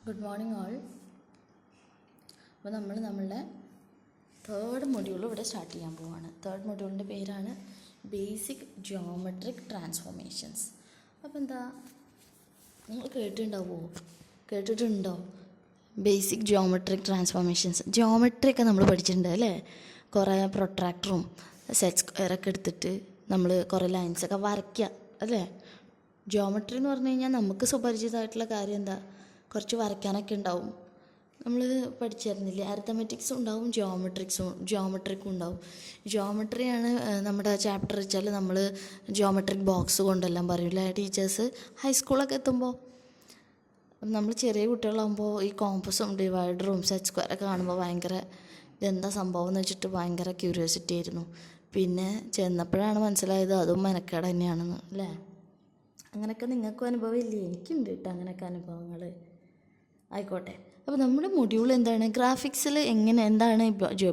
Good morning all. അപ്പോൾ നമ്മളുടെ third module ഇവിടെ സ്റ്റാർട്ട് ചെയ്യാൻ പോവുകയാണ്. തേർഡ് മൊഡ്യൂളിൻ്റെ പേരാണ് ബേസിക് ജിയോമെട്രിക് ട്രാൻസ്ഫോർമേഷൻസ്. അപ്പോൾ എന്താ നിങ്ങൾ കേട്ടിട്ടുണ്ടോ ബേസിക് ജിയോമെട്രിക് ട്രാൻസ്ഫോർമേഷൻസ്? ജിയോമെട്രി ഒക്കെ നമ്മൾ പഠിച്ചിട്ടുണ്ട് അല്ലേ? കുറേ പ്രൊട്രാക്ടറും സെറ്റ് സ്ക്വയറൊക്കെ എടുത്തിട്ട് നമ്മൾ കുറേ ലൈൻസൊക്കെ വരയ്ക്കുക അല്ലേ? ജിയോമെട്രി എന്ന് പറഞ്ഞു കഴിഞ്ഞാൽ നമുക്ക് സുപരിചിതമായിട്ടുള്ള കാര്യം എന്താ? കുറച്ച് വരയ്ക്കാനൊക്കെ ഉണ്ടാവും. നമ്മൾ പഠിച്ചിരുന്നില്ലേ? അരിത്തമെറ്റിക്സും ഉണ്ടാവും, ജിയോമെട്രിക്കും ഉണ്ടാവും. ജിയോമെട്രിയാണ് നമ്മുടെ ചാപ്റ്റർ വെച്ചാൽ നമ്മൾ ജിയോമെട്രിക് ബോക്സ് കൊണ്ടെല്ലാം പറയില്ലേ ടീച്ചേഴ്സ്? ഹൈസ്കൂളൊക്കെ എത്തുമ്പോൾ നമ്മൾ ചെറിയ കുട്ടികളാകുമ്പോൾ ഈ കോമ്പസും ഡിവൈഡറും സെറ്റ് സ്ക്വയറൊക്കെ കാണുമ്പോൾ ഭയങ്കര ഇതെന്താ സംഭവം എന്ന് വെച്ചിട്ട് ഭയങ്കര ക്യൂരിയോസിറ്റി ആയിരുന്നു. പിന്നെ ചെന്നപ്പോഴാണ് മനസ്സിലായത് അതും മെനക്കേട് തന്നെയാണെന്ന് അല്ലേ? അങ്ങനെയൊക്കെ നിങ്ങൾക്കും അനുഭവം ഇല്ലേ? എനിക്കുണ്ട് കേട്ടോ അങ്ങനെയൊക്കെ അനുഭവങ്ങൾ. ആയിക്കോട്ടെ. അപ്പോൾ നമ്മുടെ മൊഡ്യൂൾ എന്താണ്? ഗ്രാഫിക്സിൽ എന്താണ്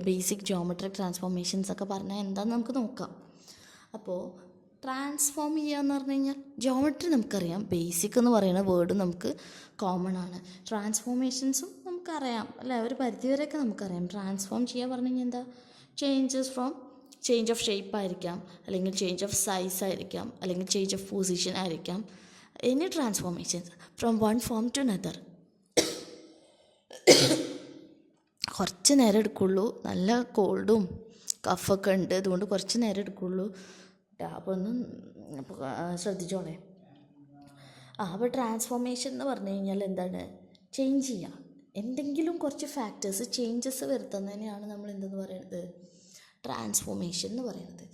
ബേസിക് ജിയോമെട്രിക് ട്രാൻസ്ഫോർമേഷൻസ് ഒക്കെ പറഞ്ഞാൽ എന്താണെന്ന് നമുക്ക് നോക്കാം. അപ്പോൾ ട്രാൻസ്ഫോം ചെയ്യുക എന്ന് പറഞ്ഞു കഴിഞ്ഞാൽ ജിയോമെട്രി നമുക്കറിയാം, ബേസിക് എന്ന് പറയുന്ന വേർഡ് നമുക്ക് കോമൺ ആണ്. ട്രാൻസ്ഫോർമേഷൻസും നമുക്കറിയാം അല്ലേ? ഒരു പരിധിവരെയൊക്കെ നമുക്കറിയാം. ട്രാൻസ്ഫോം ചെയ്യുക പറഞ്ഞു കഴിഞ്ഞാൽ എന്താ? ചേഞ്ച് ഓഫ് ഷേപ്പ് ആയിരിക്കാം, അല്ലെങ്കിൽ ചേഞ്ച് ഓഫ് സൈസ് ആയിരിക്കാം, അല്ലെങ്കിൽ ചേഞ്ച് ഓഫ് പൊസിഷൻ ആയിരിക്കാം. Any transformations from one form to another. കുറച്ച് നേരം എടുക്കുള്ളൂ. നല്ല കോൾഡും കഫൊക്കെ ഉണ്ട്, അതുകൊണ്ട് കുറച്ച് നേരം എടുക്കുള്ളൂ. അപ്പോൾ ശ്രദ്ധിച്ചോളേ. അപ്പോൾ ട്രാൻസ്ഫോർമേഷൻ എന്ന് പറഞ്ഞു കഴിഞ്ഞാൽ എന്താണ്? ചേഞ്ച് ചെയ്യുക. എന്തെങ്കിലും കുറച്ച് ഫാക്ടേഴ്സ് ചേഞ്ചസ് വരുത്തുന്നതിനെയാണ് നമ്മൾ എന്തെന്ന് പറയുന്നത്? ട്രാൻസ്ഫോർമേഷൻ എന്ന് പറയുന്നത്.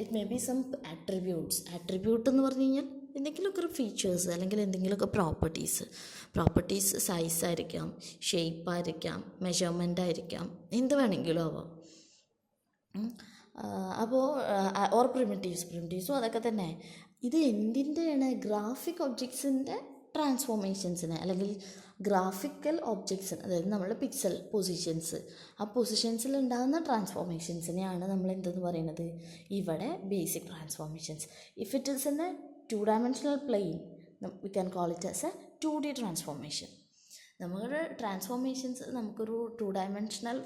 It may be some attribute എന്ന് പറഞ്ഞു കഴിഞ്ഞാൽ എന്തെങ്കിലുമൊക്കെ ഒരു ഫീച്ചേഴ്സ് അല്ലെങ്കിൽ എന്തെങ്കിലുമൊക്കെ പ്രോപ്പർട്ടീസ് സൈസ് ആയിരിക്കാം, ഷേപ്പ് ആയിരിക്കാം, മെഷർമെൻ്റ് ആയിരിക്കാം, എന്ത് വേണമെങ്കിലും ആവാം. അപ്പോൾ ഓർ പ്രിമിറ്റീവ്സും അതൊക്കെ തന്നെ. ഇത് എന്തിൻ്റെയാണ്? ഗ്രാഫിക് ഒബ്ജക്ട്സിൻ്റെ ട്രാൻസ്ഫോർമേഷൻസിനെ അല്ലെങ്കിൽ ഗ്രാഫിക്കൽ ഒബ്ജക്ട്സിന്, അതായത് നമ്മുടെ പിക്സൽ പൊസിഷൻസ്, ആ പൊസിഷൻസിൽ ഉണ്ടാകുന്ന ട്രാൻസ്ഫോർമേഷൻസിനെയാണ് നമ്മൾ എന്തെന്ന് പറയുന്നത്? ഇവിടെ basic transformations. If it is in A 2-dimensional plane, we can call it as a 2D transformation. നമ്മുടെ ട്രാൻസ്ഫോർമേഷൻസ് നമുക്കൊരു 2-dimensional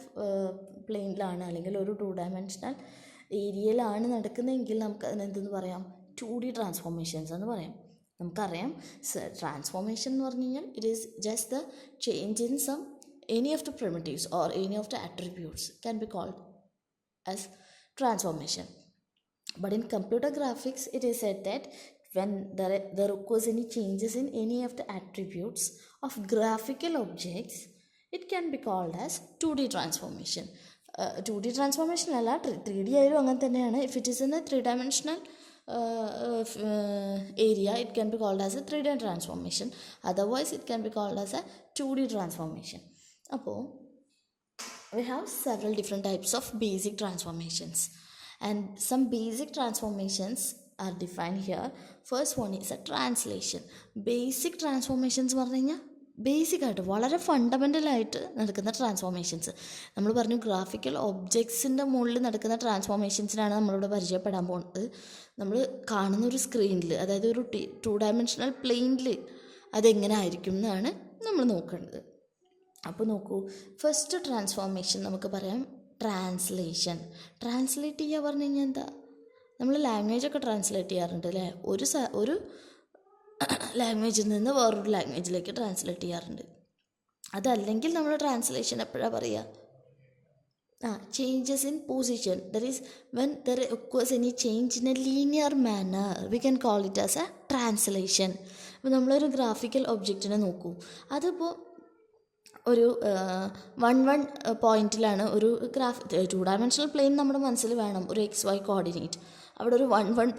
പ്ലെയിനിലാണ് അല്ലെങ്കിൽ ഒരു 2-dimensional ഏരിയയിലാണ് നടക്കുന്നതെങ്കിൽ നമുക്ക് അതിനെന്തെന്ന് പറയാം? 2D ട്രാൻസ്ഫോർമേഷൻസ് എന്ന് പറയാം. നമുക്കറിയാം ട്രാൻസ്ഫോർമേഷൻ എന്ന് പറഞ്ഞു കഴിഞ്ഞാൽ it is just the change in any of the primitives or any of the attributes can be called as transformation. But in computer graphics it is said that when there occurs any changes in any of the attributes of graphical objects, it can be called as 2D transformation. 2D transformation അല്ല, 3D ആയാലും അങ്ങനെ തന്നെയാണ്. If it is in a 3-dimensional area, it can be called as a 3D transformation. Otherwise it can be called as a 2D transformation. അപ്പോൾ we have several different types of basic transformations, and some basic transformations are defined here. First one is a translation. Basic transformations പറഞ്ഞു കഴിഞ്ഞാൽ ബേസിക്കായിട്ട് വളരെ ഫണ്ടമെൻ്റലായിട്ട് നടക്കുന്ന transformations. നമ്മൾ പറഞ്ഞു graphical ഒബ്ജക്ട്സിൻ്റെ മുകളിൽ നടക്കുന്ന ട്രാൻസ്ഫോർമേഷൻസിനാണ് നമ്മളിവിടെ പരിചയപ്പെടാൻ പോകുന്നത്. നമ്മൾ കാണുന്ന ഒരു സ്ക്രീനിൽ, അതായത് ഒരു 2-dimensional പ്ലെയിനിൽ അതെങ്ങനെ ആയിരിക്കും എന്നാണ് നമ്മൾ നോക്കേണ്ടത്. അപ്പോൾ നോക്കൂ, ഫസ്റ്റ് ട്രാൻസ്ഫോർമേഷൻ നമുക്ക് പറയാം ട്രാൻസ്ലേഷൻ. ട്രാൻസ്ലേറ്റ് ചെയ്യുക പറഞ്ഞു കഴിഞ്ഞാൽ എന്താ? നമ്മൾ ലാംഗ്വേജൊക്കെ ട്രാൻസ്ലേറ്റ് ചെയ്യാറുണ്ട് അല്ലേ? ഒരു ലാംഗ്വേജിൽ നിന്ന് വേറൊരു ലാംഗ്വേജിലേക്ക് ട്രാൻസ്ലേറ്റ് ചെയ്യാറുണ്ട്. അതല്ലെങ്കിൽ നമ്മൾ ട്രാൻസ്ലേഷൻ എപ്പോഴാണ് പറയുക? Changes in position. There is when there occurs any change in a linear manner, we can call it as a translation. അപ്പോൾ നമ്മളൊരു ഗ്രാഫിക്കൽ ഒബ്ജക്റ്റിനെ നോക്കൂ. അതിപ്പോൾ ഒരു 1 പോയിന്റിലാണ് ഒരു 2-dimensional പ്ലെയിൻ നമ്മുടെ മനസ്സിൽ വേണം. ഒരു XY കോർഡിനേറ്റ്, അവിടെ ഒരു 1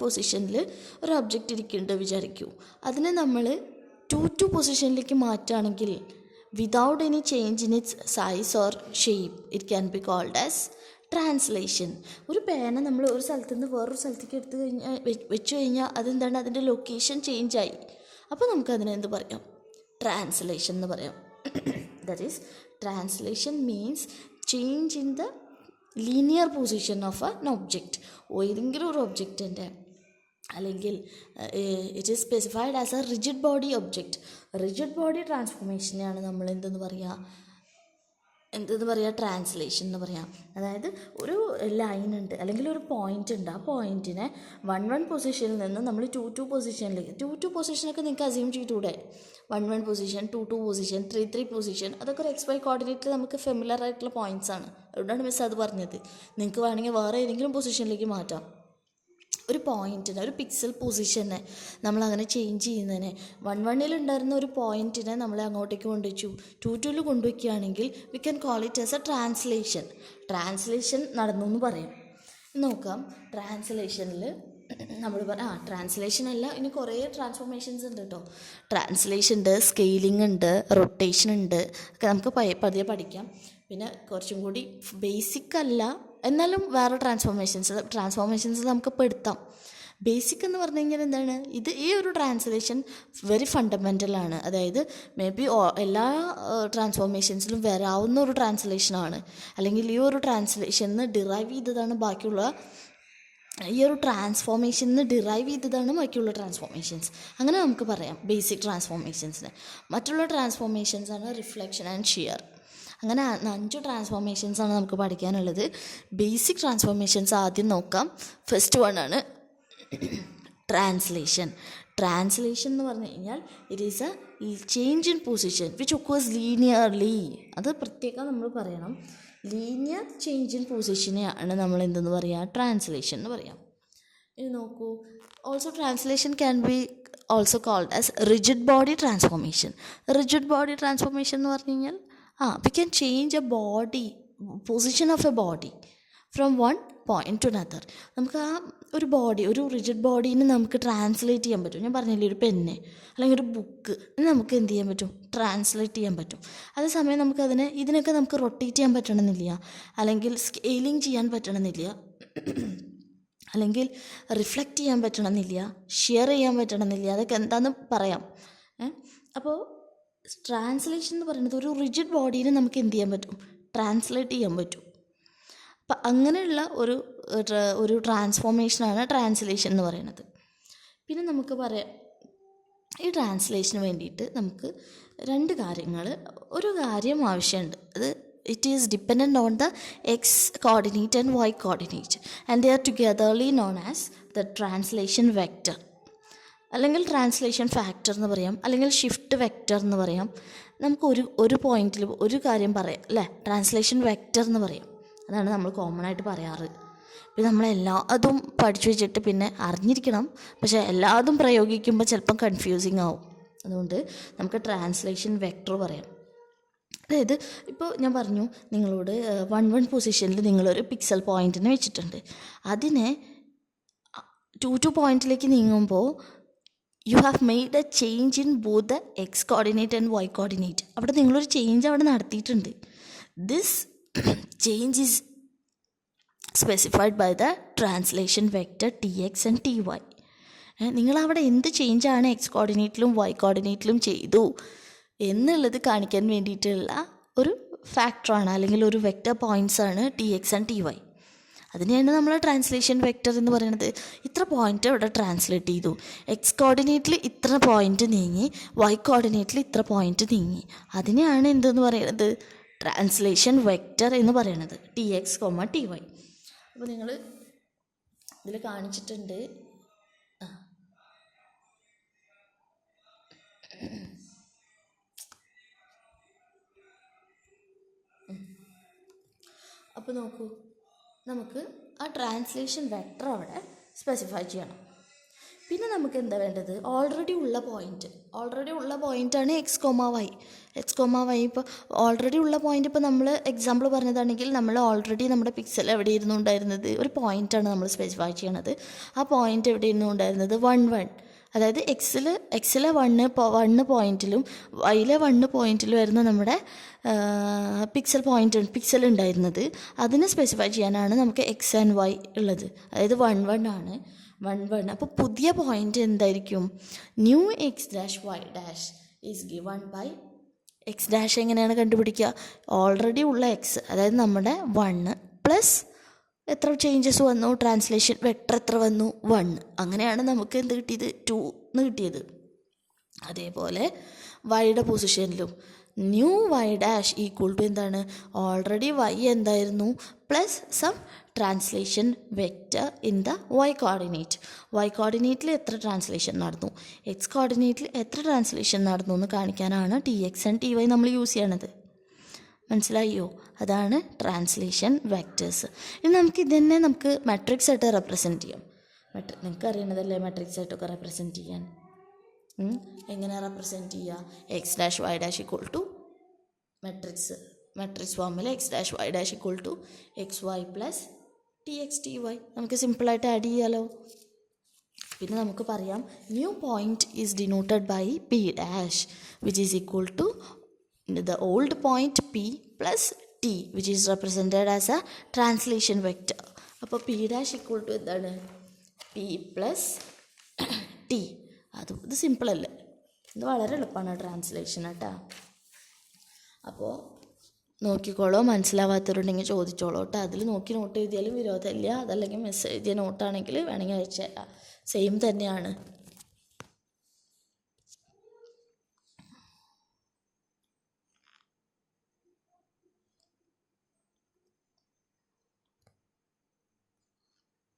പൊസിഷനിൽ ഒരു ഒബ്ജക്റ്റ് ഇരിക്കുന്നുണ്ട് വിചാരിക്കൂ. അതിനെ നമ്മൾ 2 പൊസിഷനിലേക്ക് മാറ്റുകയാണെങ്കിൽ without any change in its size or shape, it can be called as translation. ഒരു പേന നമ്മൾ ഒരു സ്ഥലത്തു നിന്ന് വേറൊരു സ്ഥലത്തേക്ക് വെച്ച് കഴിഞ്ഞാൽ അതെന്താണ്? അതിൻ്റെ ലൊക്കേഷൻ ചേഞ്ചായി. അപ്പോൾ നമുക്കതിനെ എന്ത് പറയാം? ട്രാൻസ്ലേഷൻ എന്ന് പറയാം. That is translation means change in the linear position of an object. ഏതെങ്കിലും ഒരു ഒബ്ജക്റ്റിൻ്റെ അല്ലെങ്കിൽ it is specified as a rigid body object. Rigid body ട്രാൻസ്ഫോർമേഷനെയാണ് നമ്മൾ എന്തെന്ന് പറയുക ട്രാൻസ്ലേഷൻ എന്ന് പറയാം. അതായത് ഒരു ലൈൻ ഉണ്ട് അല്ലെങ്കിൽ ഒരു പോയിൻ്റ് ഉണ്ട്, ആ പോയിൻറ്റിനെ 1 പൊസിഷനിൽ നിന്ന് നമ്മൾ 2 പൊസിഷനിലേക്ക്, 2 പൊസിഷനൊക്കെ നിങ്ങൾക്ക് അസ്യൂം ചെയ്തൂടെ, 1 പൊസിഷൻ, 2 പൊസിഷൻ, 3 പൊസിഷൻ, അതൊക്കെ ഒരു XY കോർഡിനേറ്റിൽ നമുക്ക് ഫെമിലർ ആയിട്ടുള്ള പോയിൻറ്റ്സ് ആണ്. അതുകൊണ്ടാണ് മിസ് അത് പറഞ്ഞത്. നിങ്ങൾക്ക് വേണമെങ്കിൽ വേറെ ഏതെങ്കിലും പൊസിഷനിലേക്ക് മാറ്റാം. ഒരു പോയിൻറ്റിനെ, ഒരു പിക്സൽ പൊസിഷനെ നമ്മളങ്ങനെ ചേഞ്ച് ചെയ്യുന്നതിനെ 1 ഉണ്ടായിരുന്ന ഒരു പോയിൻറ്റിനെ നമ്മൾ അങ്ങോട്ടേക്ക് കൊണ്ടുവച്ചു 2 കൊണ്ടുവയ്ക്കുകയാണെങ്കിൽ we can call it as a translation നടന്നു എന്ന് പറയാം. നോക്കാം, ട്രാൻസ്ലേഷനിൽ നമ്മൾ ട്രാൻസ്ലേഷൻ അല്ല, ഇനി കുറേ ട്രാൻസ്ഫോർമേഷൻസ് ഉണ്ട് കേട്ടോ. ട്രാൻസ്ലേഷൻ ഉണ്ട്, സ്കെയിലിംഗ് ഉണ്ട്, റൊട്ടേഷൻ ഉണ്ട്, ഒക്കെ നമുക്ക് പതിയെ പഠിക്കാം. പിന്നെ കുറച്ചും കൂടി ബേസിക് അല്ല എന്നാലും വേറെ ട്രാൻസ്ഫോർമേഷൻസ് നമുക്ക് പെടുത്താം. ബേസിക് എന്ന് പറഞ്ഞു കഴിഞ്ഞാൽ എന്താണ്, ഈ ഒരു ട്രാൻസ്ലേഷൻ വെരി ഫണ്ടമെൻ്റലാണ്. അതായത് മേ ബി എല്ലാ ട്രാൻസ്ഫോർമേഷൻസിലും വരാവുന്ന ഒരു ട്രാൻസ്ലേഷനാണ്, അല്ലെങ്കിൽ ഈ ഒരു ട്രാൻസ്ലേഷനിൽ ഡിറൈവ് ചെയ്തതാണ് ബാക്കിയുള്ള ബാക്കിയുള്ള ട്രാൻസ്ഫോർമേഷൻസ്. അങ്ങനെ നമുക്ക് പറയാം ബേസിക് ട്രാൻസ്ഫോർമേഷൻസിന്. മറ്റുള്ള ട്രാൻസ്ഫോർമേഷൻസാണ് റിഫ്ലക്ഷൻ ആൻഡ് ഷിയർ. അങ്ങനെ 5 ട്രാൻസ്ഫോർമേഷൻസാണ് നമുക്ക് പഠിക്കാനുള്ളത്. ബേസിക് ട്രാൻസ്ഫോർമേഷൻസ് ആദ്യം നോക്കാം. ഫസ്റ്റ് വൺ ആണ് ട്രാൻസ്ലേഷൻ എന്ന് പറഞ്ഞു കഴിഞ്ഞാൽ it is A change in position which occurs linearly. അത് പ്രത്യേകം നമ്മൾ പറയണം. ലീനിയർ ചേഞ്ച് ഇൻ പൊസിഷനെയാണ് നമ്മൾ എന്തെന്ന് പറയുക, ട്രാൻസ്ലേഷൻ എന്ന് പറയാം. ഇനി നോക്കൂ, also translation can be also called as rigid body transformation. Rigid body transformation എന്ന് പറഞ്ഞു കഴിഞ്ഞാൽ we can change a position of a body from one point to another. നമുക്ക് ഒരു റിജിഡ് ബോഡീനെ നമുക്ക് ട്രാൻസ്ലേറ്റ് ചെയ്യാൻ പറ്റും. ഞാൻ പറഞ്ഞില്ലേ, ഒരു പെന്ന് അല്ലെങ്കിൽ ഒരു ബുക്ക് നമുക്ക് എന്ത് ചെയ്യാൻ പറ്റും, ട്രാൻസ്ലേറ്റ് ചെയ്യാൻ പറ്റും. അതേസമയം ഇതിനൊക്കെ നമുക്ക് റൊട്ടേറ്റ് ചെയ്യാൻ പറ്റണമെന്നില്ല, അല്ലെങ്കിൽ സ്കെയിലിംഗ് ചെയ്യാൻ പറ്റണമെന്നില്ല, അല്ലെങ്കിൽ റിഫ്ലക്റ്റ് ചെയ്യാൻ പറ്റണമെന്നില്ല, ഷിയർ ചെയ്യാൻ പറ്റണമെന്നില്ല. അതൊക്കെ എന്താണെന്ന് പറയാം. അപ്പോൾ ട്രാൻസ്ലേഷൻ എന്ന് പറയുന്നത് ഒരു റിജിഡ് ബോഡീനെ നമുക്ക് എന്ത് ചെയ്യാൻ പറ്റും, ട്രാൻസ്ലേറ്റ് ചെയ്യാൻ പറ്റും. അപ്പം അങ്ങനെയുള്ള ഒരു ട്രാൻസ്ഫോർമേഷനാണ് ട്രാൻസ്ലേഷൻ എന്ന് പറയുന്നത്. പിന്നെ നമുക്ക് പറയാം, ഈ ട്രാൻസ്ലേഷന് വേണ്ടിയിട്ട് നമുക്ക് 2 കാര്യങ്ങൾ, ഒരു കാര്യം ആവശ്യമുണ്ട്. അത് it is dependent on the X coordinate and Y coordinate and they are togetherly known as the translation vector, അല്ലെങ്കിൽ ട്രാൻസ്ലേഷൻ ഫാക്ടർ എന്ന് പറയാം, അല്ലെങ്കിൽ ഷിഫ്റ്റ് വെക്റ്റർ എന്ന് പറയാം. നമുക്ക് ഒരു പോയിന്റിൽ ഒരു കാര്യം പറയാം അല്ലേ, ട്രാൻസ്ലേഷൻ വെക്റ്റർ എന്ന് പറയും. അതാണ് നമ്മൾ കോമൺ ആയിട്ട് പറയാറ്. പിന്നെ നമ്മളെല്ലാതും പഠിച്ചു വെച്ചിട്ട് പിന്നെ അറിഞ്ഞിരിക്കണം, പക്ഷേ എല്ലാതും പ്രയോഗിക്കുമ്പോൾ ചിലപ്പം കൺഫ്യൂസിങ് ആവും. അതുകൊണ്ട് നമുക്ക് ട്രാൻസ്ലേഷൻ വെക്റ്റർ പറയാം. അതായത് ഇപ്പോൾ ഞാൻ പറഞ്ഞു നിങ്ങളോട് 1 പൊസിഷനിൽ നിങ്ങളൊരു പിക്സൽ പോയിന്റിനെ വെച്ചിട്ടുണ്ട്. അതിനെ 2 പോയിന്റിലേക്ക് നീങ്ങുമ്പോൾ you have made a change in both the X coordinate and Y coordinate. അവിടെ നിങ്ങളൊരു ചേഞ്ച് അവിടെ നടത്തിയിട്ടുണ്ട്. This change is specified by the translation vector TX and TY. നിങ്ങളവിടെ എന്ത് ചേഞ്ചാണ് X കോർഡിനേറ്റിലും Y കോർഡിനേറ്റിലും ചെയ്തു എന്നുള്ളത് കാണിക്കാൻ വേണ്ടിയിട്ടുള്ള ഒരു ഫാക്ടറാണ്, അല്ലെങ്കിൽ ഒരു വെക്റ്റർ പോയിൻറ്റ്സാണ് TX ആൻഡ് TY. അതിനെയാണ് നമ്മൾ ട്രാൻസ്ലേഷൻ വെക്റ്റർ എന്ന് പറയുന്നത്. ഇത്ര പോയിൻ്റ് ഇവിടെ ട്രാൻസ്ലേറ്റ് ചെയ്തു, X കോർഡിനേറ്റിൽ ഇത്ര പോയിൻ്റ് നീങ്ങി, Y കോർഡിനേറ്റിൽ ഇത്ര പോയിൻ്റ് നീങ്ങി. അതിനെയാണ് എന്തെന്ന് പറയുന്നത്, ട്രാൻസ്ലേഷൻ വെക്റ്റർ എന്ന് പറയുന്നത്, TX, TY. അപ്പോൾ നിങ്ങൾ ഇതിൽ കാണിച്ചിട്ടുണ്ട്. അപ്പോൾ നോക്കൂ, നമുക്ക് ആ ട്രാൻസ്ലേഷൻ വെക്റ്റർ അവിടെ സ്പെസിഫൈ ചെയ്യണം. പിന്നെ നമുക്ക് എന്താ വേണ്ടത്, ഓൾറെഡി ഉള്ള പോയിൻ്റാണ് X, Y. ഇപ്പോൾ ഓൾറെഡി ഉള്ള പോയിൻ്റ്, ഇപ്പോൾ നമ്മൾ എക്സാമ്പിൾ പറഞ്ഞതാണെങ്കിൽ നമ്മൾ ഓൾറെഡി നമ്മുടെ പിക്സൽ എവിടെ ഇരുന്നു ഉണ്ടായിരുന്നത്, ഒരു പോയിൻ്റാണ് നമ്മൾ സ്പെസിഫൈ ചെയ്യണത്. ആ പോയിൻ്റ് എവിടെ ഇരുന്നു ഉണ്ടായിരുന്നത്, 1. അതായത് എക്സിലെ 1 പോയിൻറ്റിലും വൈയിലെ 1 പോയിൻറ്റിലും ആയിരുന്നു നമ്മുടെ പിക്സൽ ഉണ്ടായിരുന്നത്. അതിനെ സ്പെസിഫൈ ചെയ്യാനാണ് നമുക്ക് X ആൻഡ് Y ഉള്ളത്. അതായത് 1 ആണ് 1. അപ്പോൾ പുതിയ പോയിൻ്റ് എന്തായിരിക്കും, new X', Y' is given by X' എങ്ങനെയാണ് കണ്ടുപിടിക്കുക, ഓൾറെഡി ഉള്ള X, അതായത് നമ്മുടെ 1 പ്ലസ് എത്ര ചേഞ്ചസ് വന്നു, ട്രാൻസ്ലേഷൻ വെക്ടർ എത്ര വന്നു, 1. അങ്ങനെയാണ് നമുക്ക് എന്ത് കിട്ടിയത്, 2 എന്ന് കിട്ടിയത്. അതേപോലെ വൈയുടെ പൊസിഷനിലും new Y dash equal to എന്താണ്, ഓൾറെഡി വൈ എന്തായിരുന്നു plus some translation vector in the Y coordinate. Y കോർഡിനേറ്റിൽ എത്ര ട്രാൻസ്ലേഷൻ നടന്നു, എക്സ് കോർഡിനേറ്റിൽ എത്ര ട്രാൻസ്ലേഷൻ നടന്നു എന്ന് കാണിക്കാനാണ് T X and T Y നമ്മൾ യൂസ് ചെയ്യണത്. മനസ്സിലായോ? അതാണ് ട്രാൻസ്ലേഷൻ വെക്റ്റേഴ്സ്. ഇനി നമുക്ക് ഇതന്നെ നമുക്ക് മാട്രിക്സ് ആയിട്ട് റെപ്രസെൻറ്റ് ചെയ്യാം. നിങ്ങൾക്ക് അറിയണതല്ലേ മാട്രിക്സ് ആയിട്ടൊക്കെ റെപ്രസെൻറ്റ് ചെയ്യാൻ. എങ്ങനെ റെപ്രസെൻറ്റ് ചെയ്യുക, X dash Y dash equal to matrix ഫോമിൽ X dash Y dash equal to X Y plus T X T Y. നമുക്ക് സിമ്പിളായിട്ട് ആഡ് ചെയ്യാലോ. പിന്നെ നമുക്ക് പറയാം new point is denoted by P dash which is equal to the old point p plus t which is represented as a translation vector. അപ്പോൾ p dash equal to എന്താണ്, p plus t. ഇത് സിമ്പിളല്ലേ, ഇത് വളരെ എളുപ്പമാണ് translation കേട്ടോ. അപ്പോൾ നോക്കിക്കോളോ, മനസ്സിലാവാത്തവരുണ്ടെങ്കിൽ ചോദിച്ചോളൂ കേട്ടോ. അതിൽ നോക്കി നോട്ട് എഴുതിയാലും വിരോധമില്ല, അതല്ലെങ്കിൽ മെസ്സേജ് എഴുതിയ നോട്ടാണെങ്കിൽ വേണമെങ്കിൽ അയച്ചു തരാം, സെയിം തന്നെയാണ്.